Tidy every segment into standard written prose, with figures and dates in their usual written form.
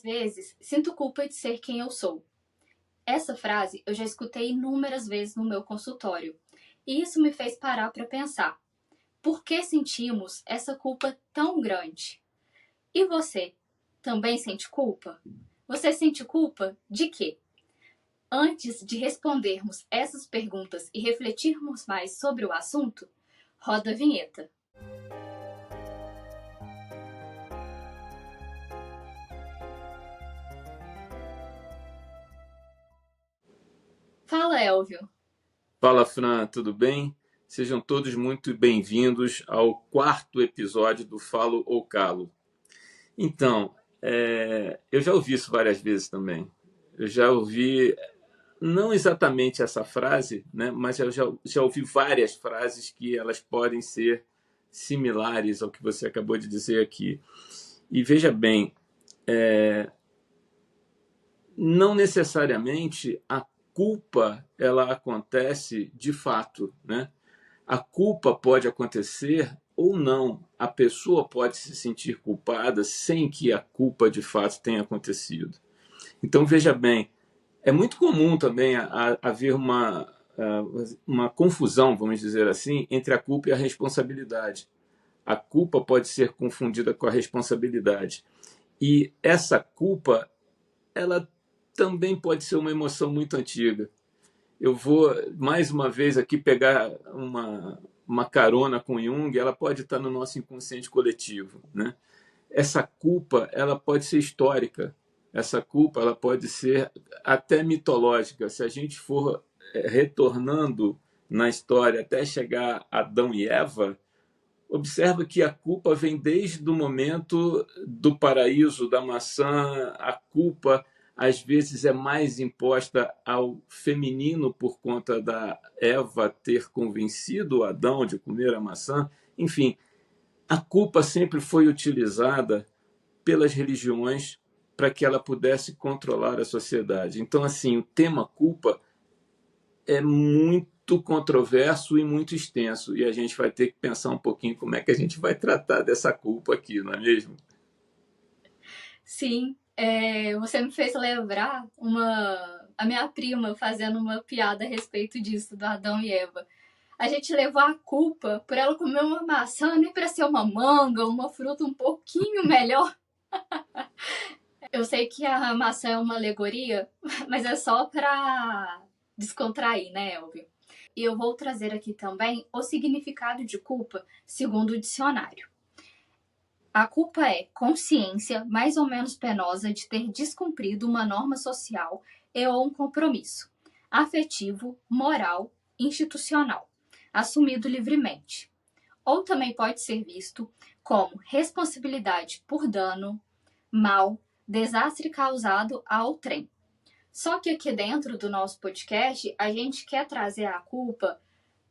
vezes, sinto culpa de ser quem eu sou. Essa frase eu já escutei inúmeras vezes no meu consultório. E isso me fez parar para pensar. Por que sentimos essa culpa tão grande? E você? Também sente culpa? Você sente culpa de quê? Antes de respondermos essas perguntas e refletirmos mais sobre o assunto, roda a vinheta. Fala, Elvio. Fala, Fran, tudo bem? Sejam todos muito bem-vindos ao 4º episódio do Falo ou Calo. Então, eu já ouvi isso várias vezes também. Eu já ouvi, não exatamente essa frase, né, mas eu já ouvi várias frases que elas podem ser similares ao que você acabou de dizer aqui. E veja bem, não necessariamente a culpa ela acontece de fato, né? A culpa pode acontecer ou não. A pessoa pode se sentir culpada sem que a culpa de fato tenha acontecido. Então veja bem, é muito comum também haver uma confusão, vamos dizer assim, entre a culpa e a responsabilidade. A culpa pode ser confundida com a responsabilidade. E essa culpa, ela também pode ser uma emoção muito antiga. Eu vou, mais uma vez, aqui pegar uma carona com Jung, ela pode estar no nosso inconsciente coletivo, né? Essa culpa, ela pode ser histórica. Essa culpa, ela pode ser até mitológica. Se a gente for retornando na história até chegar a Adão e Eva, observa que a culpa vem desde o momento do paraíso, da maçã. A culpa, às vezes, é mais imposta ao feminino por conta da Eva ter convencido Adão de comer a maçã. Enfim, a culpa sempre foi utilizada pelas religiões para que ela pudesse controlar a sociedade. Então, assim, o tema culpa é muito controverso e muito extenso, e a gente vai ter que pensar um pouquinho como é que a gente vai tratar dessa culpa aqui, não é mesmo? Sim, você me fez lembrar a minha prima fazendo uma piada a respeito disso, do Adão e Eva. A gente levou a culpa por ela comer uma maçã, nem para ser uma manga, uma fruta um pouquinho melhor. Eu sei que a maçã é uma alegoria, mas é só para descontrair, né, Elvio? E eu vou trazer aqui também o significado de culpa segundo o dicionário. A culpa é consciência mais ou menos penosa de ter descumprido uma norma social ou um compromisso afetivo, moral, institucional, assumido livremente. Ou também pode ser visto como responsabilidade por dano, mal, desastre causado a outrem. Só que aqui dentro do nosso podcast, a gente quer trazer a culpa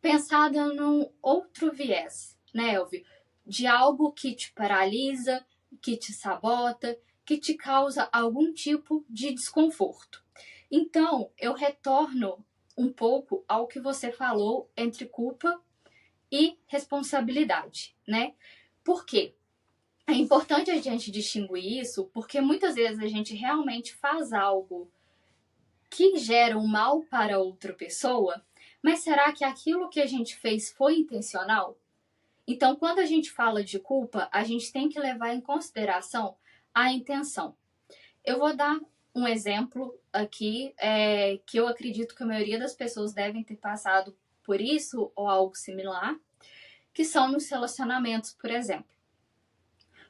pensada num outro viés, né, Elvio? De algo que te paralisa, que te sabota, que te causa algum tipo de desconforto. Então, eu retorno um pouco ao que você falou entre culpa e responsabilidade, né? Por quê? É importante a gente distinguir isso, porque muitas vezes a gente realmente faz algo que gera um mal para outra pessoa, mas será que aquilo que a gente fez foi intencional? Então, quando a gente fala de culpa, a gente tem que levar em consideração a intenção. Eu vou dar um exemplo aqui, que eu acredito que a maioria das pessoas devem ter passado por isso ou algo similar, que são nos relacionamentos, por exemplo.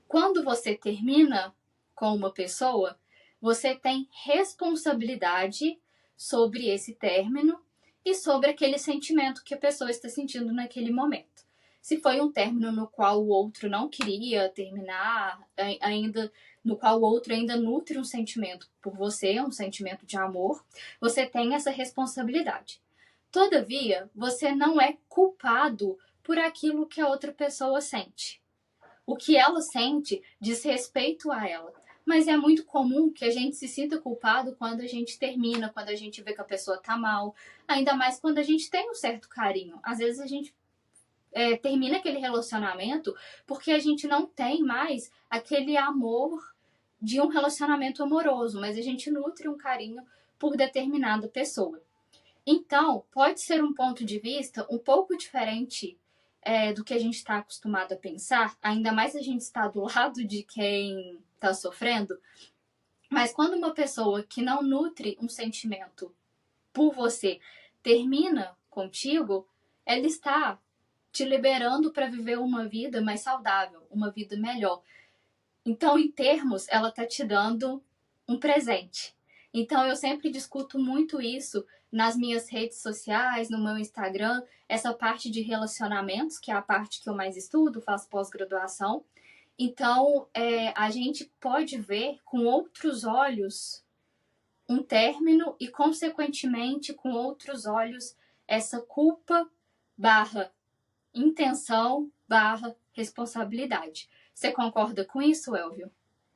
Quando você termina com uma pessoa, você tem responsabilidade sobre esse término e sobre aquele sentimento que a pessoa está sentindo naquele momento. Se foi um término no qual o outro não queria terminar, no qual o outro ainda nutre um sentimento por você, um sentimento de amor, você tem essa responsabilidade. Todavia, você não é culpado por aquilo que a outra pessoa sente. O que ela sente diz respeito a ela. Mas é muito comum que a gente se sinta culpado quando a gente termina, quando a gente vê que a pessoa tá mal. Ainda mais quando a gente tem um certo carinho. Às vezes a gente termina aquele relacionamento porque a gente não tem mais aquele amor de um relacionamento amoroso, mas a gente nutre um carinho por determinada pessoa. Então, pode ser um ponto de vista um pouco diferente do que a gente está acostumado a pensar, ainda mais a gente está do lado de quem está sofrendo, mas quando uma pessoa que não nutre um sentimento por você termina contigo, ela está te liberando para viver uma vida mais saudável, uma vida melhor. Então, em termos, ela está te dando um presente. Então, eu sempre discuto muito isso nas minhas redes sociais, no meu Instagram, essa parte de relacionamentos, que é a parte que eu mais estudo, faço pós-graduação. Então, a gente pode ver com outros olhos um término e, consequentemente, com outros olhos, essa culpa barra intenção barra responsabilidade. Você concorda com isso, Elvio?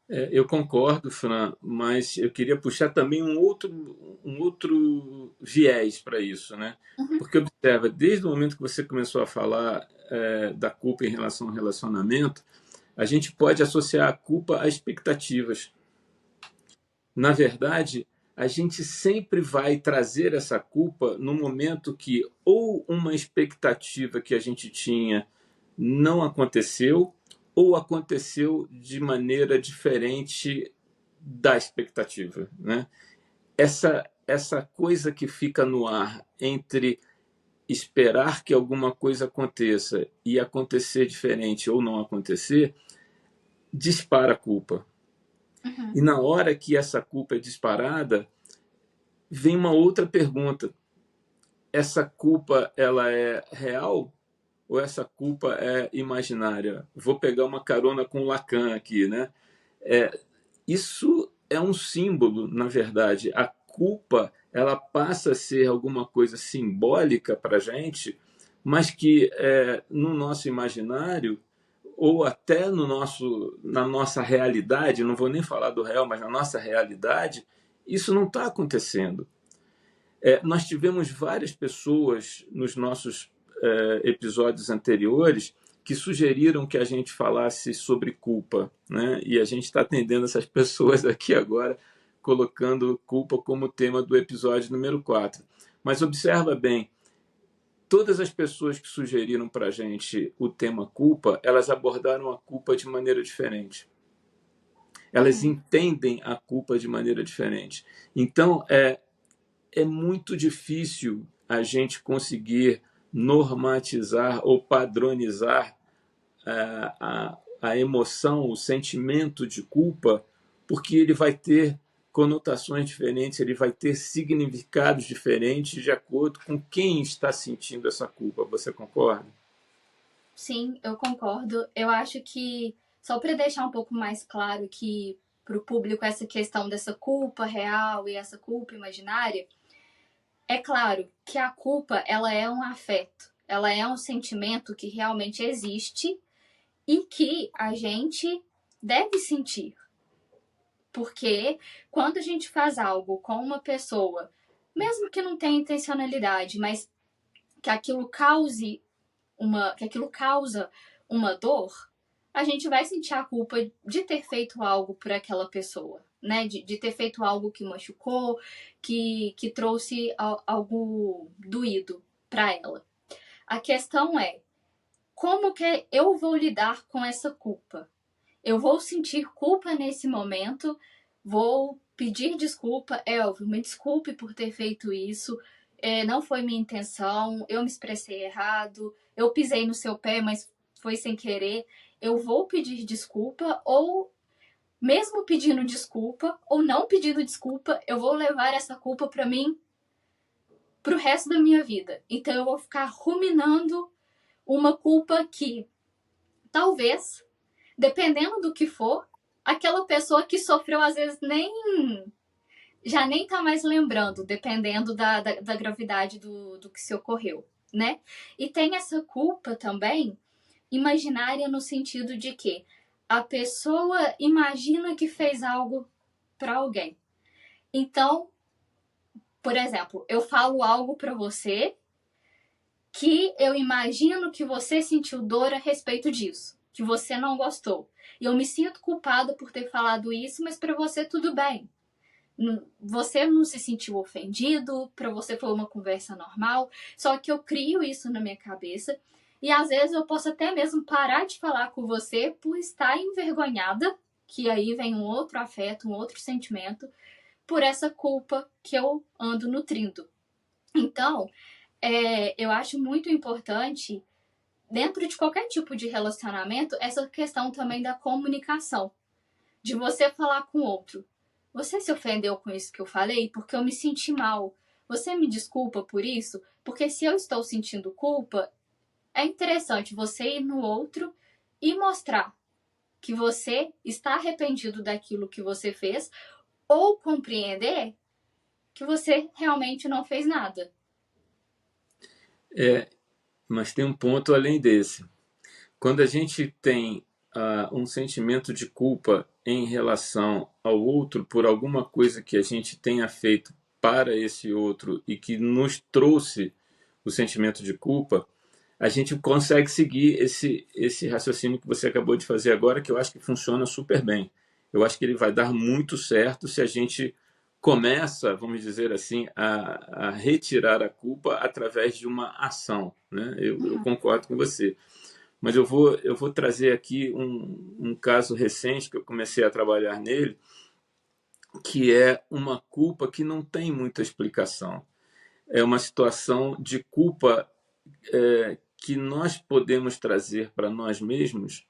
Eu concordo, Fran, mas eu queria puxar também um outro viés para isso, né? Uhum. Porque observa, desde o momento que você começou a falar da culpa em relação ao relacionamento, a gente pode associar a culpa a expectativas. Na verdade, a gente sempre vai trazer essa culpa no momento que ou uma expectativa que a gente tinha não aconteceu, ou aconteceu de maneira diferente da expectativa, né? Essa coisa que fica no ar entre esperar que alguma coisa aconteça e acontecer diferente ou não acontecer, dispara a culpa. Uhum. E na hora que essa culpa é disparada, vem uma outra pergunta: essa culpa ela é real ou essa culpa é imaginária? Vou pegar uma carona com Lacan aqui, né? Isso é um símbolo, na verdade. A culpa ela passa a ser alguma coisa simbólica para a gente, mas que no nosso imaginário ou até na nossa realidade, não vou nem falar do real, mas na nossa realidade, isso não está acontecendo. Nós tivemos várias pessoas nos nossos episódios anteriores que sugeriram que a gente falasse sobre culpa, né? E a gente está atendendo essas pessoas aqui agora, colocando culpa como tema do episódio número 4. Mas observa bem, todas as pessoas que sugeriram para a gente o tema culpa, elas abordaram a culpa de maneira diferente. Elas Uhum. entendem a culpa de maneira diferente. Então, é muito difícil a gente conseguir normatizar ou padronizar a emoção, o sentimento de culpa, porque ele vai ter conotações diferentes, ele vai ter significados diferentes de acordo com quem está sentindo essa culpa. Você concorda? Sim, eu concordo. Eu acho que, só para deixar um pouco mais claro que para o público essa questão dessa culpa real e essa culpa imaginária, é claro que a culpa ela é um afeto, ela é um sentimento que realmente existe e que a gente deve sentir. Porque quando a gente faz algo com uma pessoa, mesmo que não tenha intencionalidade, mas que aquilo que aquilo causa uma dor, a gente vai sentir a culpa de ter feito algo por aquela pessoa, né? De ter feito algo que machucou, que trouxe algo doído para ela. A questão é como que eu vou lidar com essa culpa? Eu vou sentir culpa nesse momento, vou pedir desculpa, Elvio, me desculpe por ter feito isso, não foi minha intenção, eu me expressei errado, eu pisei no seu pé, mas foi sem querer. Eu vou pedir desculpa, ou mesmo pedindo desculpa, ou não pedindo desculpa, eu vou levar essa culpa para mim pro resto da minha vida. Então eu vou ficar ruminando uma culpa que talvez, dependendo do que for, aquela pessoa que sofreu às vezes já nem tá mais lembrando, dependendo da gravidade do que se ocorreu, né? E tem essa culpa também imaginária no sentido de que a pessoa imagina que fez algo para alguém. Então, por exemplo, eu falo algo para você que eu imagino que você sentiu dor a respeito disso. que você não gostou. E eu me sinto culpada por ter falado isso, mas para você tudo bem. Você não se sentiu ofendido, para você foi uma conversa normal, só que eu crio isso na minha cabeça e às vezes eu posso até mesmo parar de falar com você por estar envergonhada, que aí vem um outro afeto, um outro sentimento, por essa culpa que eu ando nutrindo. Então, eu acho muito importante, dentro de qualquer tipo de relacionamento, essa questão também da comunicação. De você falar com o outro. Você se ofendeu com isso que eu falei? Porque eu me senti mal. Você me desculpa por isso? Porque se eu estou sentindo culpa, é interessante você ir no outro e mostrar que você está arrependido daquilo que você fez ou compreender que você realmente não fez nada. Mas tem um ponto além desse. Quando a gente tem um sentimento de culpa em relação ao outro por alguma coisa que a gente tenha feito para esse outro e que nos trouxe o sentimento de culpa, a gente consegue seguir esse raciocínio que você acabou de fazer agora, que eu acho que funciona super bem. Eu acho que ele vai dar muito certo se a gente começa, vamos dizer assim, a retirar a culpa através de uma ação. Né? Eu concordo com você. Mas eu vou trazer aqui um caso recente que eu comecei a trabalhar nele, que é uma culpa que não tem muita explicação. É uma situação de culpa que nós podemos trazer para nós mesmos,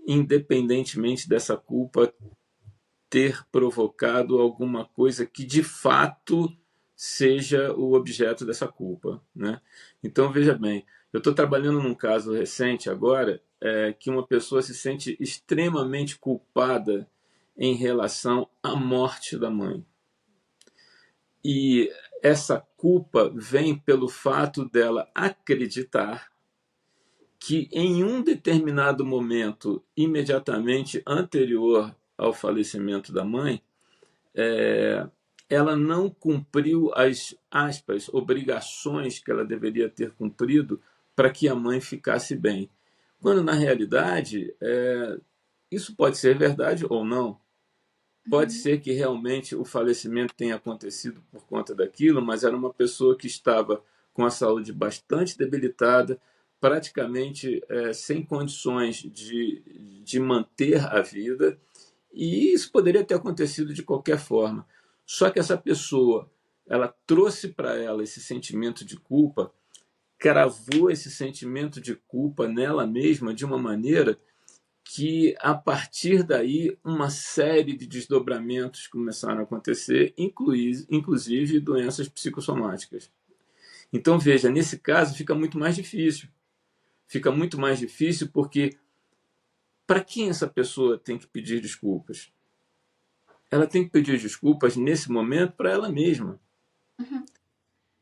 independentemente dessa culpa ter provocado alguma coisa que de fato seja o objeto dessa culpa, né? Então veja bem, eu estou trabalhando num caso recente agora que uma pessoa se sente extremamente culpada em relação à morte da mãe. E essa culpa vem pelo fato dela acreditar que em um determinado momento, imediatamente anterior ao falecimento da mãe, ela não cumpriu as aspas, obrigações que ela deveria ter cumprido para que a mãe ficasse bem. Quando na realidade isso pode ser verdade ou não. Pode ser que realmente o falecimento tenha acontecido por conta daquilo, mas era uma pessoa que estava com a saúde bastante debilitada, praticamente sem condições de manter a vida, e isso poderia ter acontecido de qualquer forma. Só que essa pessoa, ela trouxe para ela esse sentimento de culpa, cravou esse sentimento de culpa nela mesma de uma maneira que, a partir daí, uma série de desdobramentos começaram a acontecer, inclusive doenças psicossomáticas. Então, veja, nesse caso fica muito mais difícil. Fica muito mais difícil porque para quem essa pessoa tem que pedir desculpas? Ela tem que pedir desculpas nesse momento para ela mesma. Uhum.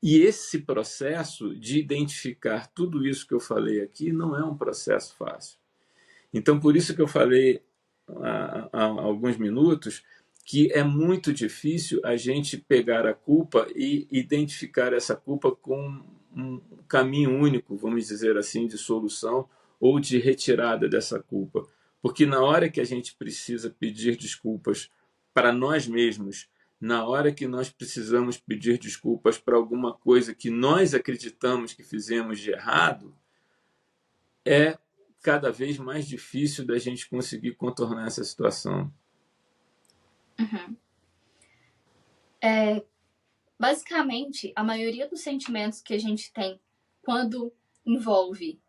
E esse processo de identificar tudo isso que eu falei aqui não é um processo fácil. Então, por isso que eu falei há alguns minutos que é muito difícil a gente pegar a culpa e identificar essa culpa com um caminho único, vamos dizer assim, de solução ou de retirada dessa culpa. Porque na hora que a gente precisa pedir desculpas para nós mesmos, na hora que nós precisamos pedir desculpas para alguma coisa que nós acreditamos que fizemos de errado, é cada vez mais difícil da gente conseguir contornar essa situação. Uhum. Basicamente, a maioria dos sentimentos que a gente tem quando envolve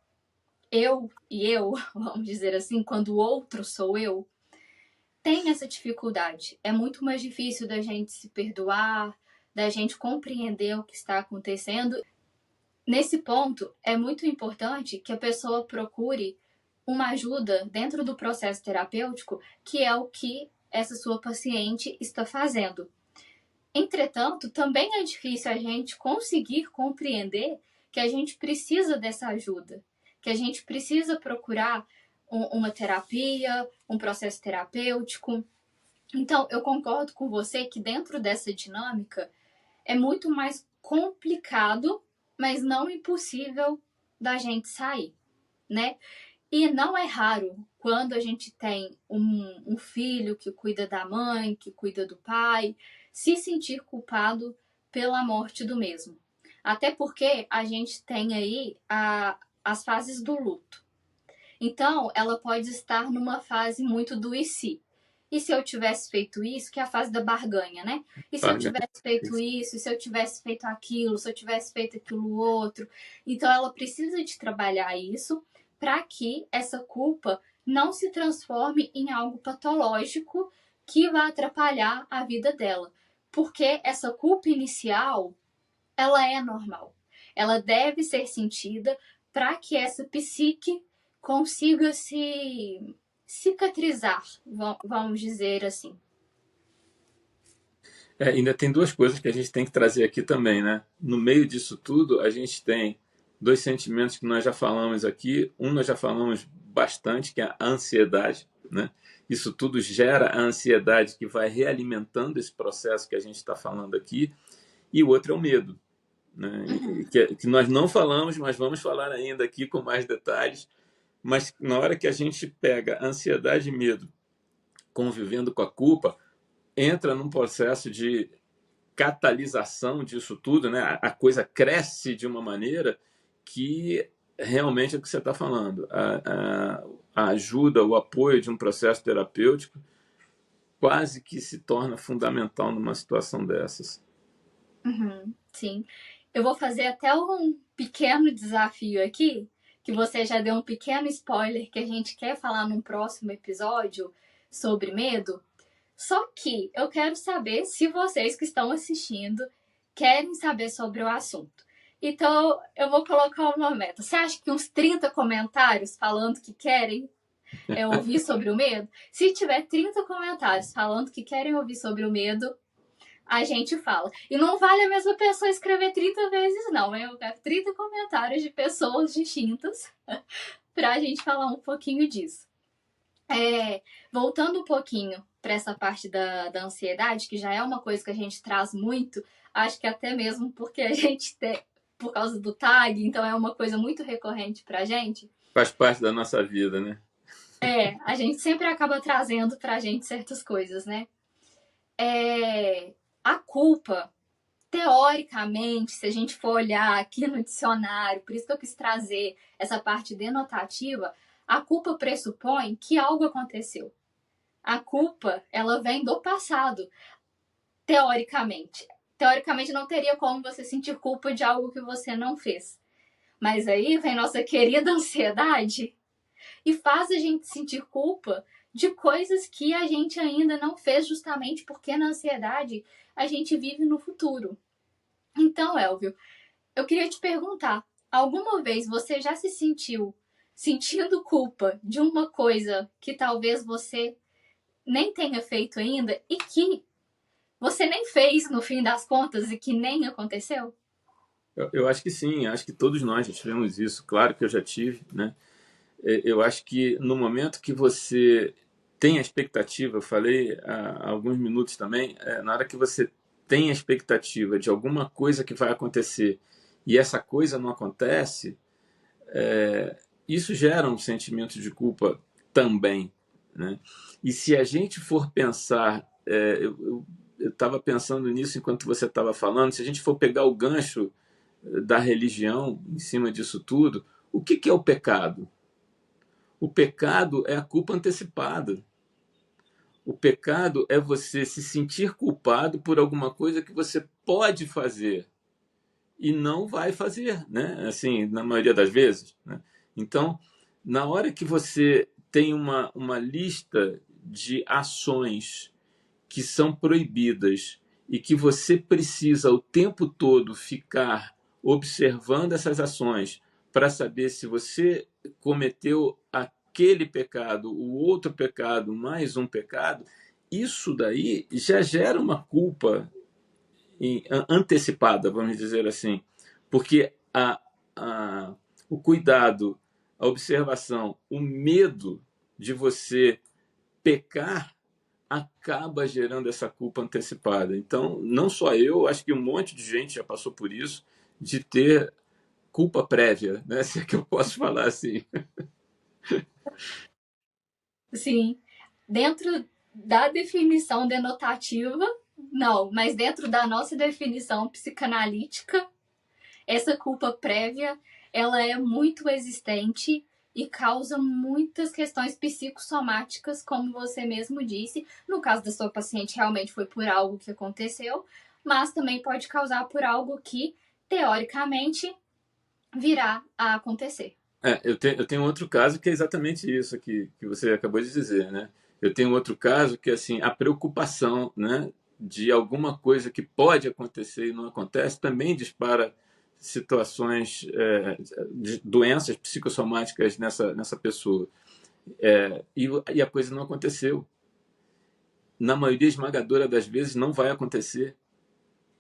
eu e eu, vamos dizer assim, quando o outro sou eu, tem essa dificuldade. É muito mais difícil da gente se perdoar, da gente compreender o que está acontecendo. Nesse ponto, é muito importante que a pessoa procure uma ajuda dentro do processo terapêutico, que é o que essa sua paciente está fazendo. Entretanto, também é difícil a gente conseguir compreender que a gente precisa dessa ajuda, que a gente precisa procurar uma terapia, um processo terapêutico. Então, eu concordo com você que dentro dessa dinâmica é muito mais complicado, mas não impossível da gente sair, né? E não é raro quando a gente tem um filho que cuida da mãe, que cuida do pai, se sentir culpado pela morte do mesmo. Até porque a gente tem aí as fases do luto. Então, ela pode estar numa fase muito do e se. E se eu tivesse feito isso, que é a fase da barganha, né? E se eu Paga. tivesse feito isso, e se eu tivesse feito aquilo, se eu tivesse feito aquilo outro. Então, ela precisa de trabalhar isso para que essa culpa não se transforme em algo patológico que vai atrapalhar a vida dela. Porque essa culpa inicial, ela é normal. Ela deve ser sentida para que essa psique consiga se cicatrizar, vamos dizer assim. Ainda tem duas coisas que a gente tem que trazer aqui também, né? No meio disso tudo, a gente tem dois sentimentos que nós já falamos aqui. Um nós já falamos bastante, que é a ansiedade, né? Isso tudo gera a ansiedade que vai realimentando esse processo que a gente está falando aqui. E o outro é o medo, né? Uhum. Que nós não falamos, mas vamos falar ainda aqui com mais detalhes. Mas na hora que a gente pega ansiedade e medo convivendo com a culpa, entra num processo de catalisação disso tudo, né? A coisa cresce de uma maneira que realmente é o que você está falando. A ajuda, o apoio de um processo terapêutico quase que se torna fundamental numa situação dessas. Uhum, sim. Eu vou fazer até um pequeno desafio aqui, que você já deu um pequeno spoiler que a gente quer falar num próximo episódio sobre medo. Só que eu quero saber se vocês que estão assistindo querem saber sobre o assunto. Então, eu vou colocar uma meta. Você acha que uns 30 comentários falando que querem ouvir sobre o medo? Se tiver 30 comentários falando que querem ouvir sobre o medo, a gente fala. E não vale a mesma pessoa escrever 30 vezes, não. Eu quero 30 comentários de pessoas distintas para a gente falar um pouquinho disso. Voltando um pouquinho para essa parte da ansiedade, que já é uma coisa que a gente traz muito, acho que até mesmo porque a gente tem, por causa do tag, então é uma coisa muito recorrente para a gente. Faz parte da nossa vida, né? A gente sempre acaba trazendo para a gente certas coisas, né? A culpa, teoricamente, se a gente for olhar aqui no dicionário, por isso que eu quis trazer essa parte denotativa, a culpa pressupõe que algo aconteceu. A culpa, ela vem do passado, teoricamente. Teoricamente não teria como você sentir culpa de algo que você não fez. Mas aí vem nossa querida ansiedade e faz a gente sentir culpa de coisas que a gente ainda não fez, justamente porque na ansiedade a gente vive no futuro. Então, Elvio, eu queria te perguntar: alguma vez você já se sentiu sentindo culpa de uma coisa que talvez você nem tenha feito ainda e que você nem fez no fim das contas e que nem aconteceu? Eu acho que sim, acho que todos nós já tivemos isso. Claro que eu já tive, né? Eu acho que no momento que você tem a expectativa, eu falei há alguns minutos também, na hora que você tem a expectativa de alguma coisa que vai acontecer e essa coisa não acontece, isso gera um sentimento de culpa também, né? E se a gente for pensar, eu estava pensando nisso enquanto você estava falando, se a gente for pegar o gancho da religião em cima disso tudo, o que é o pecado? O pecado é a culpa antecipada. O pecado é você se sentir culpado por alguma coisa que você pode fazer e não vai fazer, né? Assim, na maioria das vezes, né? Então, na hora que você tem uma lista de ações que são proibidas e que você precisa o tempo todo ficar observando essas ações para saber se você cometeu aquele pecado, o outro pecado, mais um pecado, isso daí já gera uma culpa antecipada, vamos dizer assim, porque o cuidado, a observação, o medo de você pecar acaba gerando essa culpa antecipada. Então, não só eu, acho que um monte de gente já passou por isso, de ter culpa prévia, né? Se é que eu posso falar assim. Sim, dentro da definição denotativa, não, mas dentro da nossa definição psicanalítica, essa culpa prévia, ela é muito existente e causa muitas questões psicossomáticas, como você mesmo disse. No caso da sua paciente, realmente foi por algo que aconteceu, mas também pode causar por algo que, teoricamente, virá a acontecer. Eu tenho outro caso que é exatamente isso que você acabou de dizer, né? Eu tenho outro caso que, assim, a preocupação, né, de alguma coisa que pode acontecer e não acontece também dispara situações, de doenças psicossomáticas nessa pessoa. E a coisa não aconteceu. Na maioria esmagadora das vezes não vai acontecer,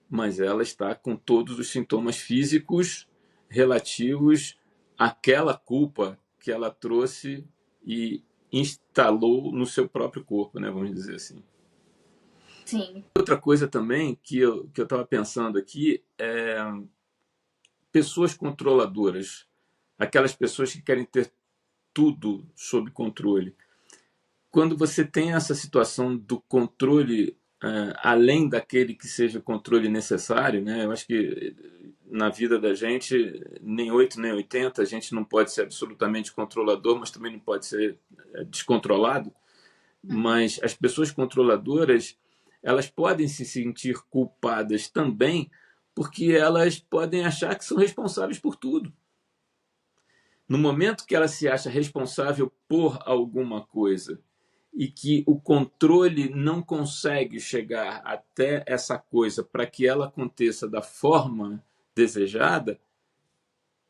mas ela está com todos os sintomas físicos relativos àquela culpa que ela trouxe e instalou no seu próprio corpo, né? Vamos dizer assim. Sim. Outra coisa também que eu estava pensando aqui é pessoas controladoras, aquelas pessoas que querem ter tudo sob controle. Quando você tem essa situação do controle além daquele que seja o controle necessário, né? Eu acho que na vida da gente, nem 8 nem 80, a gente não pode ser absolutamente controlador, mas também não pode ser descontrolado. Uhum. Mas as pessoas controladoras, elas podem se sentir culpadas também, porque elas podem achar que são responsáveis por tudo. No momento que ela se acha responsável por alguma coisa e que o controle não consegue chegar até essa coisa para que ela aconteça da forma desejada,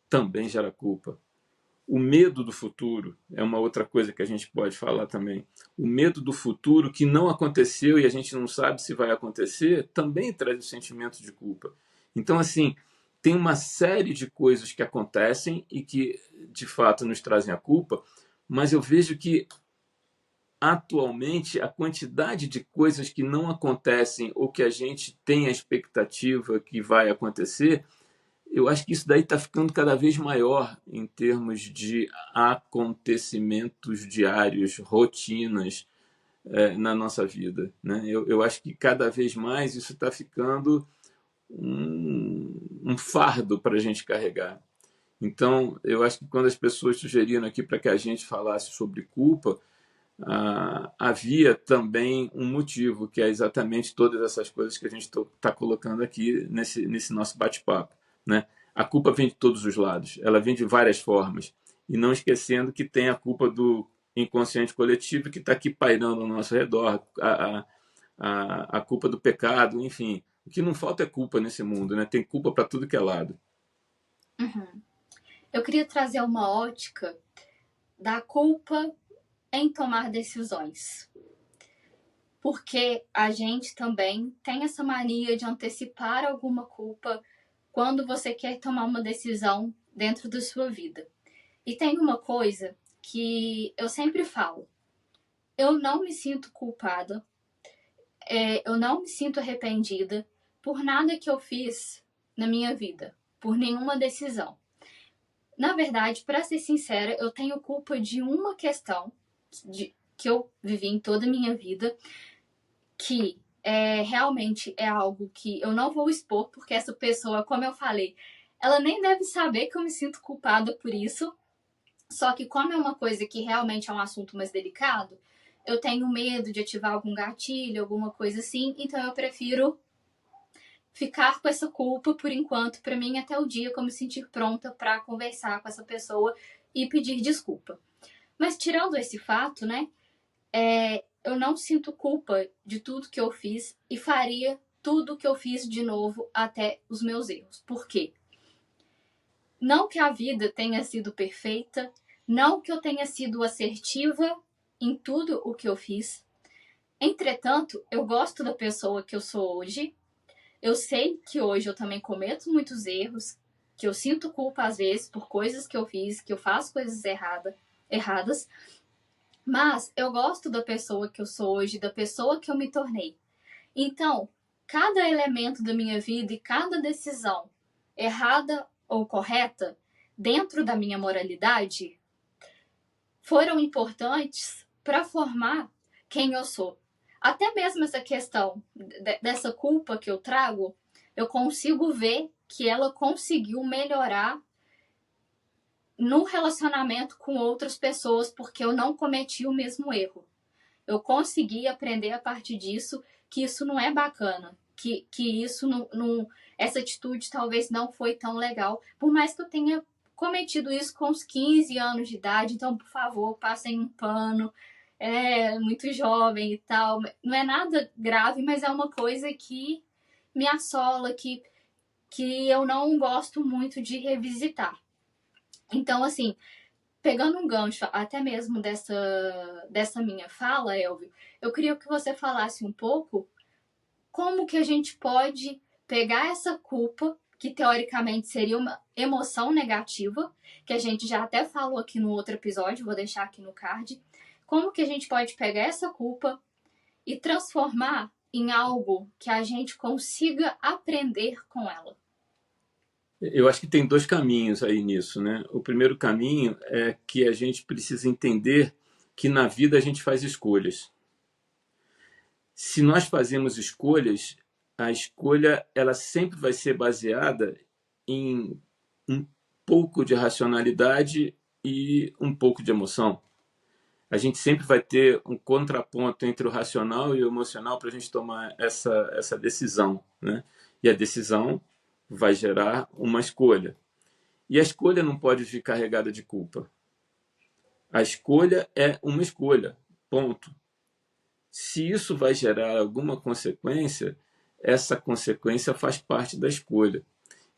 também gera culpa. O medo do futuro é uma outra coisa que a gente pode falar também. O medo do futuro que não aconteceu e a gente não sabe se vai acontecer também traz o sentimento de culpa. Então, assim, tem uma série de coisas que acontecem e que de fato nos trazem a culpa, mas eu vejo que atualmente a quantidade de coisas que não acontecem ou que a gente tem a expectativa que vai acontecer, eu acho que isso daí está ficando cada vez maior em termos de acontecimentos diários, rotinas na nossa vida. Né? Eu acho que cada vez mais isso está ficando um fardo para a gente carregar. Então, eu acho que quando as pessoas sugeriram aqui para que a gente falasse sobre culpa, havia também um motivo, que é exatamente todas essas coisas que a gente está colocando aqui nesse nosso bate-papo. Né? A culpa vem de todos os lados, ela vem de várias formas. E não esquecendo que tem a culpa do inconsciente coletivo que está aqui pairando ao nosso redor, a culpa do pecado, enfim. O que não falta é culpa nesse mundo, né? Tem culpa para tudo que é lado. Uhum. Eu queria trazer uma ótica da culpa em tomar decisões. Porque a gente também tem essa mania de antecipar alguma culpa quando você quer tomar uma decisão dentro da sua vida. E tem uma coisa que eu sempre falo: eu não me sinto culpada, eu não me sinto arrependida por nada que eu fiz na minha vida, por nenhuma decisão. Na verdade, para ser sincera, eu tenho culpa de uma questão que eu vivi em toda a minha vida, que realmente é algo que eu não vou expor, porque essa pessoa, como eu falei, ela nem deve saber que eu me sinto culpada por isso. Só que como é uma coisa que realmente é um assunto mais delicado, eu tenho medo de ativar algum gatilho, alguma coisa assim, então eu prefiro ficar com essa culpa por enquanto, para mim, até o dia que eu me sentir pronta para conversar com essa pessoa e pedir desculpa. Mas tirando esse fato, né, eu não sinto culpa de tudo que eu fiz e faria tudo que eu fiz de novo até os meus erros. Por quê? Não que a vida tenha sido perfeita, não que eu tenha sido assertiva em tudo o que eu fiz. Entretanto, eu gosto da pessoa que eu sou hoje. Eu sei que hoje eu também cometo muitos erros, que eu sinto culpa às vezes por coisas que eu fiz, que eu faço coisas erradas, mas eu gosto da pessoa que eu sou hoje, da pessoa que eu me tornei. Então, cada elemento da minha vida e cada decisão, errada ou correta, dentro da minha moralidade, foram importantes para formar quem eu sou. Até mesmo essa questão dessa culpa que eu trago, eu consigo ver que ela conseguiu melhorar no relacionamento com outras pessoas, porque eu não cometi o mesmo erro. Eu consegui aprender a partir disso que isso não é bacana, que isso não, essa atitude talvez não foi tão legal, por mais que eu tenha cometido isso com uns 15 anos de idade, então, por favor, passem um pano, é muito jovem e tal, não é nada grave, mas é uma coisa que me assola, que eu não gosto muito de revisitar. Então, assim, pegando um gancho até mesmo dessa minha fala, Elvio, eu queria que você falasse um pouco como que a gente pode pegar essa culpa, que teoricamente seria uma emoção negativa, que a gente já até falou aqui no outro episódio, vou deixar aqui no card, como que a gente pode pegar essa culpa e transformar em algo que a gente consiga aprender com ela. Eu acho que tem dois caminhos aí nisso, né? O primeiro caminho é que a gente precisa entender que na vida a gente faz escolhas. Se nós fazemos escolhas, a escolha ela sempre vai ser baseada em um pouco de racionalidade e um pouco de emoção. A gente sempre vai ter um contraponto entre o racional e o emocional para a gente tomar essa decisão, né? E a decisão vai gerar uma escolha. E a escolha não pode vir carregada de culpa. A escolha é uma escolha, ponto. Se isso vai gerar alguma consequência, essa consequência faz parte da escolha.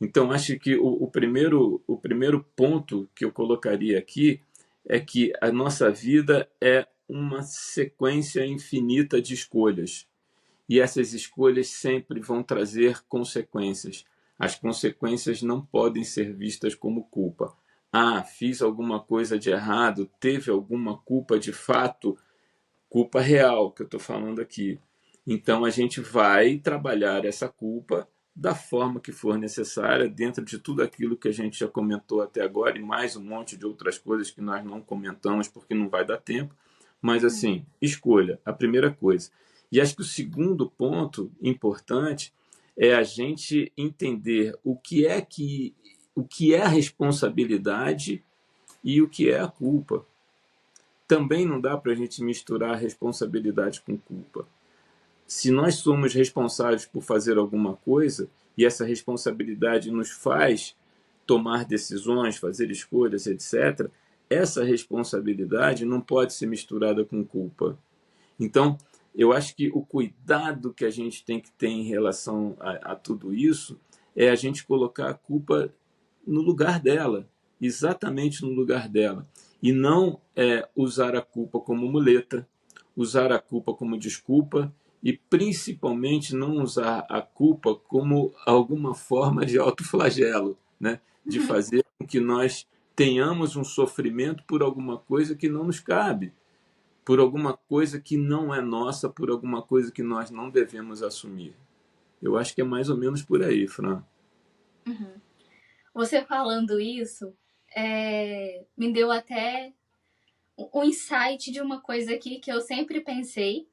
Então, acho que o primeiro ponto que eu colocaria aqui é que a nossa vida é uma sequência infinita de escolhas. E essas escolhas sempre vão trazer consequências. As consequências não podem ser vistas como culpa. Ah, fiz alguma coisa de errado, teve alguma culpa de fato, culpa real que eu estou falando aqui. Então a gente vai trabalhar essa culpa da forma que for necessária, dentro de tudo aquilo que a gente já comentou até agora, e mais um monte de outras coisas que nós não comentamos porque não vai dar tempo. Mas assim, escolha, a primeira coisa. E acho que o segundo ponto importante é a gente entender o que é a responsabilidade e o que é a culpa. Também não dá para a gente misturar responsabilidade com culpa. Se nós somos responsáveis por fazer alguma coisa e essa responsabilidade nos faz tomar decisões, fazer escolhas, etc., essa responsabilidade não pode ser misturada com culpa. Então, eu acho que o cuidado que a gente tem que ter em relação a tudo isso é a gente colocar a culpa no lugar dela, exatamente no lugar dela. E não usar a culpa como muleta, usar a culpa como desculpa e principalmente não usar a culpa como alguma forma de autoflagelo, né? De fazer com que nós tenhamos um sofrimento por alguma coisa que não nos cabe, por alguma coisa que não é nossa, por alguma coisa que nós não devemos assumir. Eu acho que é mais ou menos por aí, Fran. Uhum. Você falando isso, me deu até um insight de uma coisa aqui que eu sempre pensei.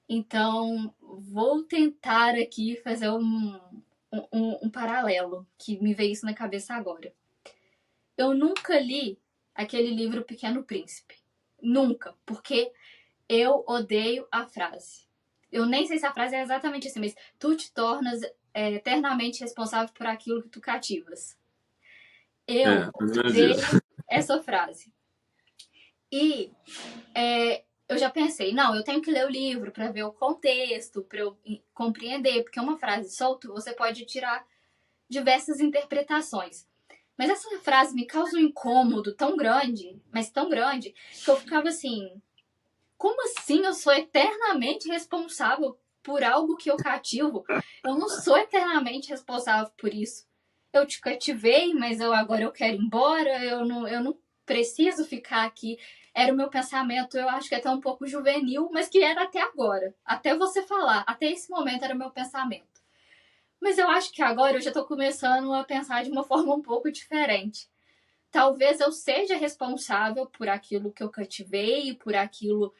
Então, vou tentar aqui fazer um paralelo que me veio isso na cabeça agora. Eu nunca li aquele livro Pequeno Príncipe. Nunca, porque eu odeio a frase. Eu nem sei se a frase é exatamente assim, mas tu te tornas eternamente responsável por aquilo que tu cativas. Eu odeio essa frase. E eu já pensei, não, eu tenho que ler o livro para ver o contexto, para eu compreender, porque uma frase solta você pode tirar diversas interpretações. Mas essa frase me causa um incômodo tão grande, mas tão grande, que eu ficava assim, como assim eu sou eternamente responsável por algo que eu cativo? Eu não sou eternamente responsável por isso. Eu te cativei, mas agora eu quero ir embora, eu não preciso ficar aqui. Era o meu pensamento, eu acho que até um pouco juvenil, mas que era até agora. Até você falar, até esse momento era o meu pensamento. Mas eu acho que agora eu já tô começando a pensar de uma forma um pouco diferente. talvez eu seja responsável por aquilo que eu cativei, por aquilo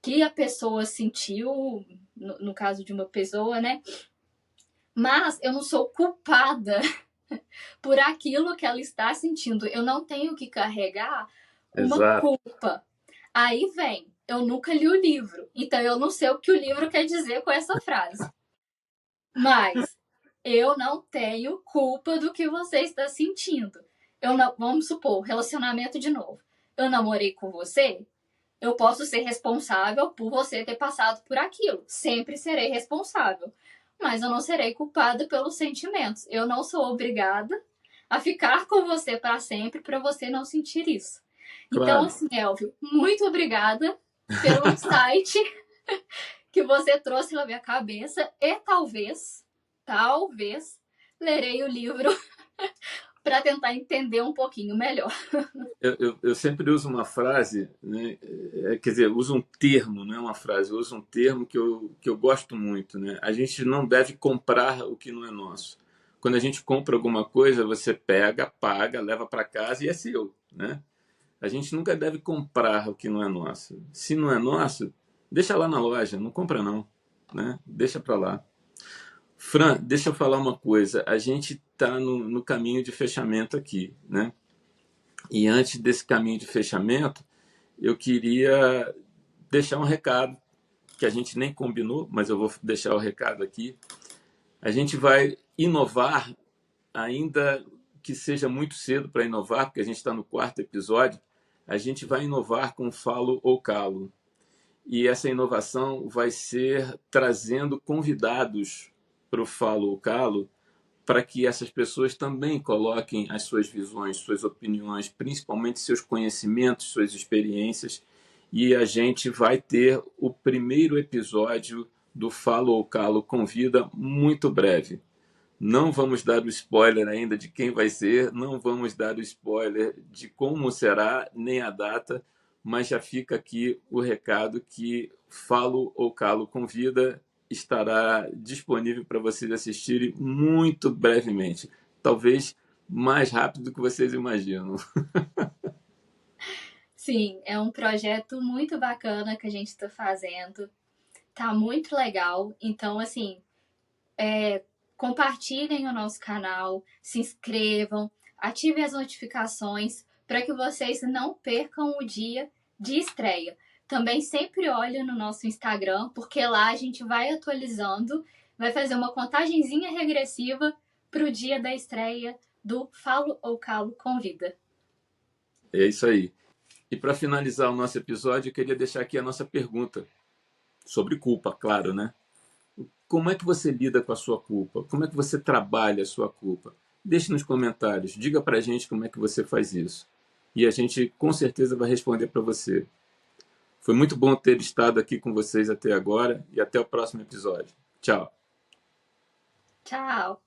que a pessoa sentiu, no caso de uma pessoa, né? Mas eu não sou culpada por aquilo que ela está sentindo. Eu não tenho que carregar uma Exato. culpa. Aí vem, eu nunca li o livro, então eu não sei o que o livro quer dizer com essa frase. Mas eu não tenho culpa do que você está sentindo. Eu não, vamos supor, relacionamento de novo. Eu namorei com você, eu posso ser responsável por você ter passado por aquilo. Sempre serei responsável. Mas eu não serei culpada pelos sentimentos. Eu não sou obrigada a ficar com você para sempre para você não sentir isso. Então, Claro. assim, Elvio, muito obrigada pelo insight que você trouxe na minha cabeça e talvez, lerei o livro para tentar entender um pouquinho melhor. Eu sempre uso uma frase, né? Quer dizer, uso um termo, não é uma frase, eu uso um termo que eu gosto muito. Né? A gente não deve comprar o que não é nosso. Quando a gente compra alguma coisa, você pega, paga, leva para casa e é seu. Né? A gente nunca deve comprar o que não é nosso. Se não é nosso, deixa lá na loja, não compra não. Né? Deixa para lá. Fran, deixa eu falar uma coisa. A gente está no caminho de fechamento aqui. Né? E antes desse caminho de fechamento, eu queria deixar um recado que a gente nem combinou, mas eu vou deixar o recado aqui. A gente vai inovar, ainda que seja muito cedo para inovar, porque a gente está no 4º episódio. A gente vai inovar com Falo ou Calo. E essa inovação vai ser trazendo convidados para o Falo ou Calo, para que essas pessoas também coloquem as suas visões, suas opiniões, principalmente seus conhecimentos, suas experiências. E a gente vai ter o primeiro episódio do Falo ou Calo Convida muito breve. Não vamos dar o spoiler ainda de quem vai ser, não vamos dar o spoiler de como será, nem a data, mas já fica aqui o recado que Falo ou Calo Convida estará disponível para vocês assistirem muito brevemente. Talvez mais rápido do que vocês imaginam. Sim, é um projeto muito bacana que a gente está fazendo. Tá muito legal. Então, assim, compartilhem o nosso canal, se inscrevam, ativem as notificações para que vocês não percam o dia de estreia. Também sempre olhem no nosso Instagram, porque lá a gente vai atualizando, vai fazer uma contagenzinha regressiva para o dia da estreia do Falo ou Calo Convida. É isso aí. E para finalizar o nosso episódio, eu queria deixar aqui a nossa pergunta sobre culpa, claro, né? Como é que você lida com a sua culpa? Como é que você trabalha a sua culpa? Deixe nos comentários, diga pra gente como é que você faz isso. E a gente com certeza vai responder para você. Foi muito bom ter estado aqui com vocês até agora e até o próximo episódio. Tchau. Tchau!